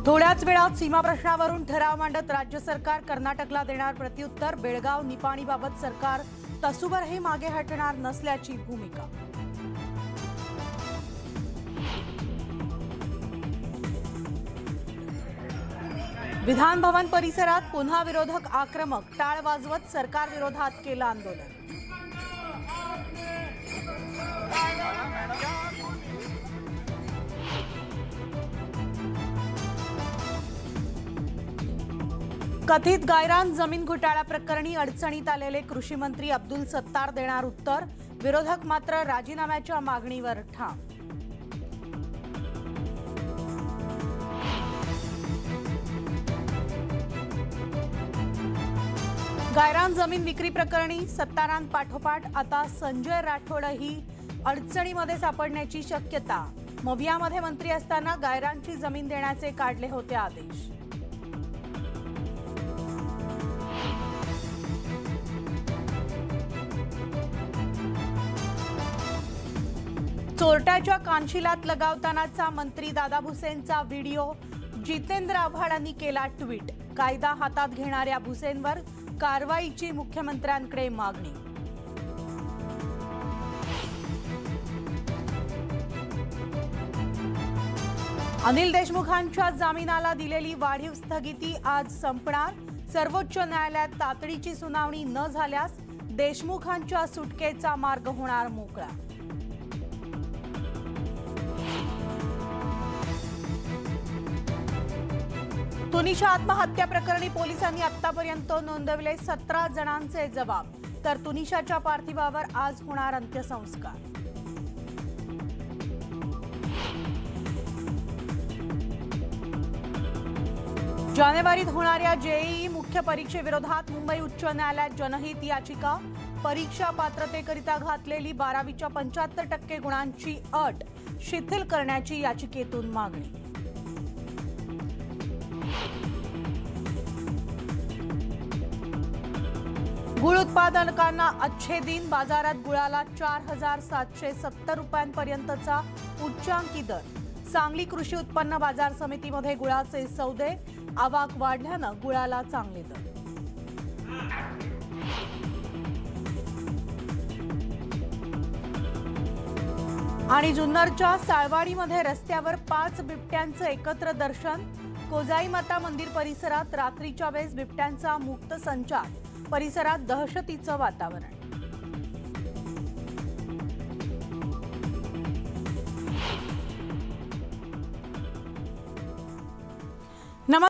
थोड्याच वेळात सीमा प्रश्नावरून ठराव मांडत राज्य सरकार कर्नाटकला देणार प्रत्युत्तर। बेळगाव निपाणीबाबत सरकार तसूभरही मागे हटणार नसल्याची भूमिका। विधान भवन परिसरात पुन्हा विरोधक आक्रमक, टाळ वाजवत सरकार विरोधात केलं आंदोलन। कथित गायरान जमीन घोटाळा प्रकरणी अडचणीत आलेले कृषी मंत्री अब्दुल सत्तार देणार उत्तर। विरोधक मात्र राजीनाम्याच्या मागणीवर ठाम। गायरान जमीन विक्री प्रकरणी सत्तारांपाठोपाठ आता संजय राठोडही अडचणीमध्ये सापडण्याची शक्यता। मवियामध्ये मंत्री असताना गायरानची जमीन देण्याचे काढले होते आदेश। चोरट्याच्या कानशिलात लगावतानाचा मंत्री दादा भुसेंचा व्हिडिओ। जितेंद्र आव्हाडांनी केला ट्विट। कायदा हातात घेणाऱ्या भुसेंवर कारवाईची मुख्यमंत्र्यांकडे मागणी। अनिल देशमुखांच्या जामिनाला दिलेली वाढीव स्थगिती आज संपणार। सर्वोच्च न्यायालयात तातडीची सुनावणी न झाल्यास देशमुखांच्या सुटकेचा मार्ग होणार मोकळा। तुनिशा आत्महत्या प्रकरणी पोलिसांनी आतापर्यंत नोंदवले 17 जणांचे जबाब। तर तुनिशाच्या पार्थिवावर आज होणार अंत्यसंस्कार। जानेवारीत होणाऱ्या जेईई मुख्य परीक्षेविरोधात मुंबई उच्च न्यायालयात जनहित याचिका। परीक्षा पात्रतेकरिता घातलेली 12वीच्या 75% गुणांची अट शिथिल करण्याची याचिकेतून मागणी। गुळ उत्पादकांना अच्छे दिन। बाजारात गुळाला 4770 रुपयांपर्यंतचा उच्चांकी दर। सांगली कृषी उत्पन्न बाजार समितीमध्ये गुळाचे सौदे। आवक वाढल्यानं गुळाला चांगले दर। आणि जुन्नरच्या साळवाडीमध्ये रस्त्यावर 5 बिबट्यांचं एकत्र दर्शन। कोजाई माता मंदिर परिसरात रात्रीच्या वेळेस बिबट्यांचा मुक्त संचार। परिसरात दहशतीचं वातावरण।